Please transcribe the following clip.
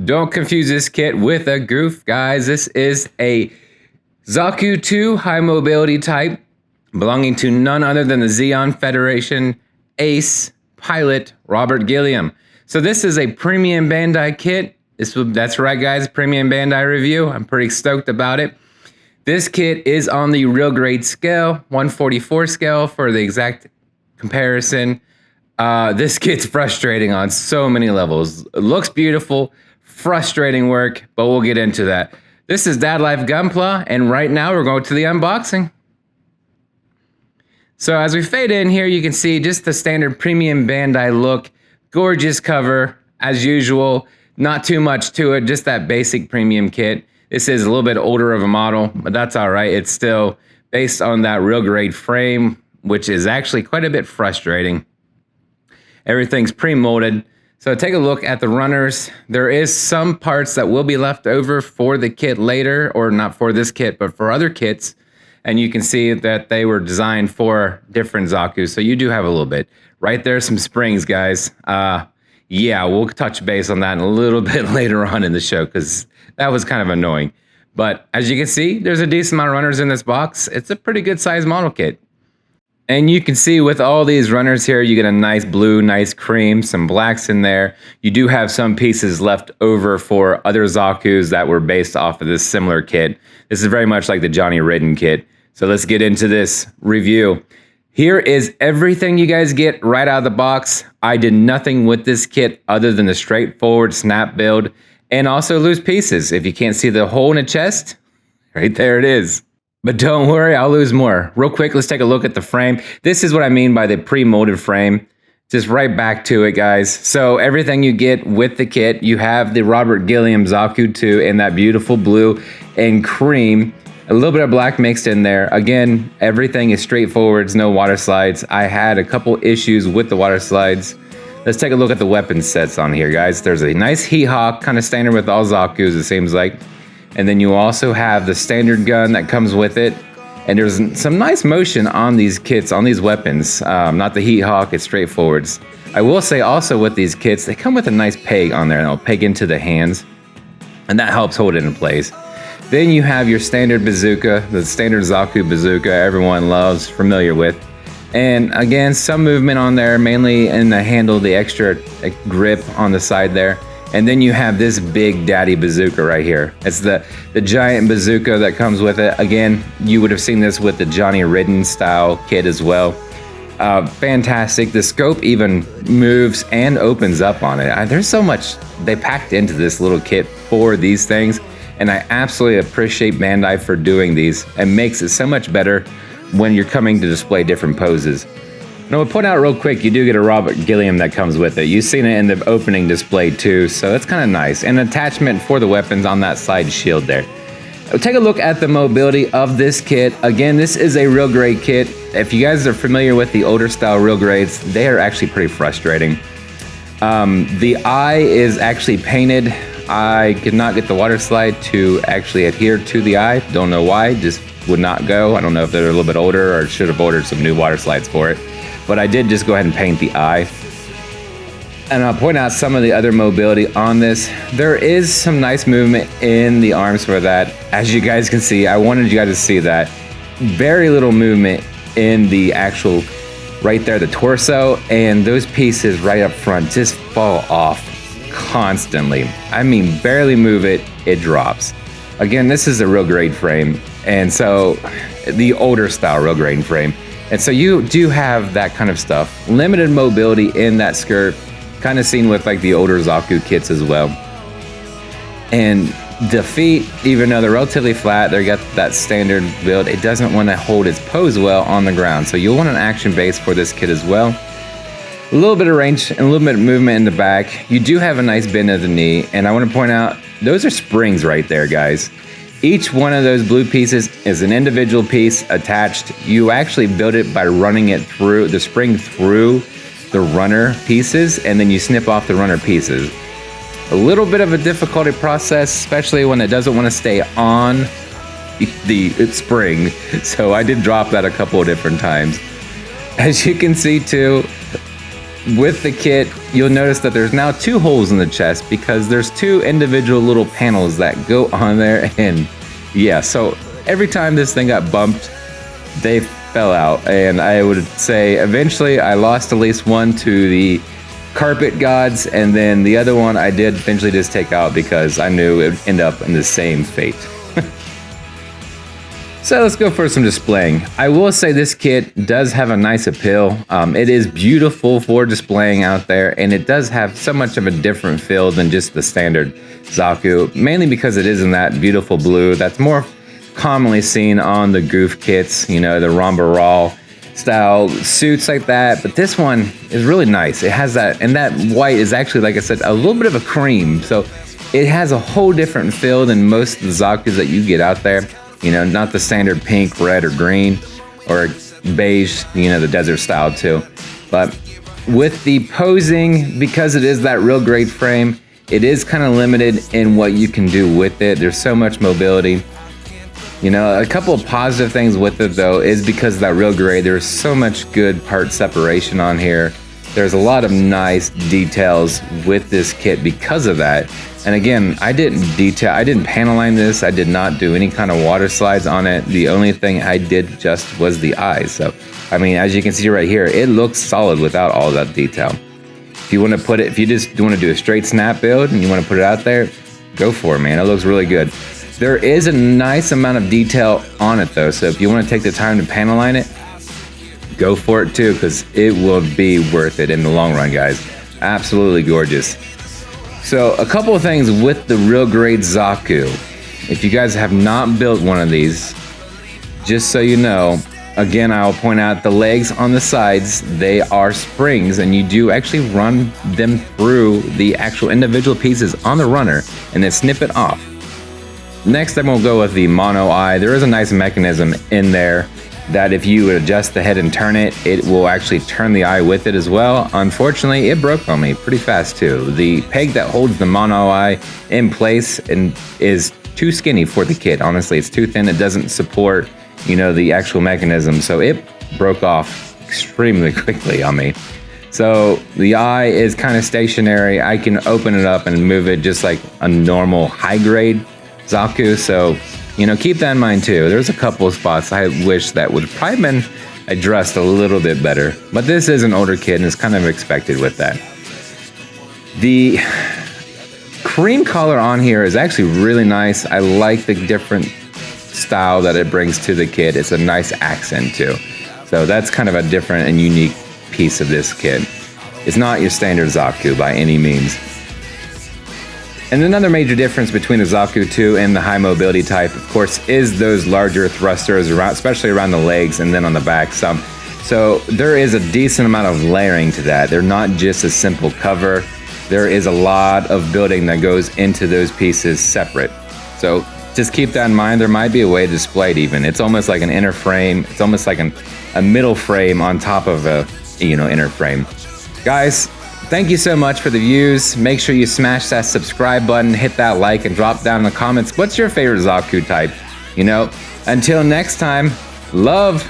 Don't confuse this kit with a goof, guys. This is a Zaku 2 high mobility type belonging to none other than the Zeon Federation ace pilot Robert Gilliam. So this is a premium Bandai kit. That's right, guys, premium Bandai review. I'm pretty stoked about it. This kit is on the real grade scale, 144 scale for the exact comparison. This kit's frustrating on so many levels. It looks beautiful, frustrating work, but we'll get into that. This is Dad Life Gunpla, and right now we're going to the unboxing. So as we fade in here, you can see just the standard premium Bandai look. Gorgeous cover, as usual. Not too much to it, just that basic premium kit. This is a little bit older of a model, but that's all right. It's still based on that real grade frame, which is actually quite a bit frustrating. Everything's pre-molded. So take a look at the runners. There is some parts that will be left over for the kit later, or not for this kit, but for other kits. And you can see that they were designed for different Zakus. So you do have a little bit. Right there, some springs, guys. Yeah, we'll touch base on that a little bit later on in the show because that was kind of annoying. But as you can see, there's a decent amount of runners in this box. It's a pretty good size model kit. And you can see with all these runners here, you get a nice blue, nice cream, some blacks in there. You do have some pieces left over for other Zakus that were based off of this similar kit. This is very much like the Johnny Ridden kit. So let's get into this review. Here is everything you guys get right out of the box. I did nothing with this kit other than the straightforward snap build and also loose pieces. If you can't see the hole in the chest, right there it is. But don't worry, I'll lose more. Real quick, let's take a look at the frame. This is what I mean by the pre-molded frame. Just right back to it, guys. So everything you get with the kit, you have the Robert Gilliam Zaku 2 in that beautiful blue and cream. A little bit of black mixed in there. Again, everything is straightforward. It's no water slides. I had a couple issues with the water slides. Let's take a look at the weapon sets on here, guys. There's a nice heat hawk, kind of standard with all Zakus, it seems like. And then you also have the standard gun that comes with it. And there's some nice motion on these kits, on these weapons. Not the heat hawk, it's straightforwards. I will say also with these kits, they come with a nice peg on there. And it'll peg into the hands. And that helps hold it in place. Then you have your standard bazooka, the standard Zaku bazooka everyone loves, familiar with. And again, some movement on there, mainly in the handle, the extra grip on the side there. And then you have this big daddy bazooka right here. It's the giant bazooka that comes with it. Again, you would have seen this with the Johnny Ridden style kit as well. Fantastic. The scope even moves and opens up on it. There's so much they packed into this little kit for these things. And I absolutely appreciate Bandai for doing these. It makes it so much better when you're coming to display different poses. And I would point out real quick, you do get a Robert Gilliam that comes with it. You've seen it in the opening display too, so that's kind of nice. And attachment for the weapons on that side shield there. Take a look at the mobility of this kit. Again, this is a real grade kit. If you guys are familiar with the older style real grades, they are actually pretty frustrating. The eye is actually painted. I could not get the water slide to actually adhere to the eye. Don't know why, just would not go. I don't know if they're a little bit older or should have ordered some new water slides for it. But I did just go ahead and paint the eye. And I'll point out some of the other mobility on this. There is some nice movement in the arms for that. As you guys can see, I wanted you guys to see that. Very little movement in the actual, right there, the torso. And those pieces right up front just fall off constantly. I mean, barely move it, it drops. Again, this is a real grade frame. And so, the older style real grade frame. And so you do have that kind of stuff. Limited mobility in that skirt, kind of seen with like the older Zaku kits as well. And the feet, even though they're relatively flat, they got that standard build, it doesn't want to hold its pose well on the ground. So you'll want an action base for this kit as well. A little bit of range and a little bit of movement in the back. You do have a nice bend of the knee. And I want to point out, those are springs right there, guys. Each one of those blue pieces is an individual piece attached. You actually build it by running it through the spring through the runner pieces, and then you snip off the runner pieces. A little bit of a difficulty process, especially when it doesn't want to stay on the spring. So I did drop that a couple of different times. As you can see too, with the kit, you'll notice that there's now 2 holes in the chest because there's 2 individual little panels that go on there. And yeah, so every time this thing got bumped, they fell out. And I would say eventually I lost at least one to the carpet gods, and then the other one I did eventually just take out because I knew it would end up in the same fate. So let's go for some displaying. I will say this kit does have a nice appeal. It is beautiful for displaying out there, and it does have so much of a different feel than just the standard Zaku, mainly because it is in that beautiful blue that's more commonly seen on the goof kits, you know, the Ramba Raw style suits like that. But this one is really nice. It has that, and that white is actually, like I said, a little bit of a cream. So it has a whole different feel than most of the Zakus that you get out there. You know, not the standard pink, red, or green, or beige, you know, the desert style too. But with the posing, because it is that real grade frame, it is kind of limited in what you can do with it. There's so much mobility. You know, a couple of positive things with it though is because of that real grade, there's so much good part separation on here. There's a lot of nice details with this kit because of that. And again, I didn't panel line this. I did not do any kind of water slides on it. The only thing I did just was the eyes. So, I mean, as you can see right here, it looks solid without all that detail. If you want to put it, if you just want to do a straight snap build and you want to put it out there, go for it, man. It looks really good. There is a nice amount of detail on it though. So if you want to take the time to panel line it, go for it too, because it will be worth it in the long run, guys. Absolutely gorgeous. So a couple of things with the real grade Zaku. If you guys have not built one of these, just so you know, again, I'll point out the legs on the sides, they are springs, and you do actually run them through the actual individual pieces on the runner and then snip it off. Next, I'm gonna go with the mono eye. There is a nice mechanism in there that if you adjust the head and turn it, it will actually turn the eye with it as well. Unfortunately, it broke on me pretty fast too. The peg that holds the mono eye in place and is too skinny for the kit. Honestly, it's too thin. It doesn't support, you know, the actual mechanism. So it broke off extremely quickly on me. So the eye is kind of stationary. I can open it up and move it just like a normal high grade Zaku. So, you know, keep that in mind too. There's a couple of spots I wish that would have probably been addressed a little bit better, but this is an older kid and it's kind of expected with that. The cream color on here is actually really nice. I like the different style that it brings to the kit. It's a nice accent too. So that's kind of a different and unique piece of this kit. It's not your standard Zaku by any means. And another major difference between the Zaku 2 and the high mobility type, of course, is those larger thrusters, around, especially around the legs and then on the back some. So there is a decent amount of layering to that. They're not just a simple cover. There is a lot of building that goes into those pieces separate. So just keep that in mind. There might be a way to display it even. It's almost like an inner frame. It's almost like a middle frame on top of a, you know, inner frame. Guys, thank you so much for the views. Make sure you smash that subscribe button, hit that like, and drop down in the comments what's your favorite Zaku type. You know, until next time, love.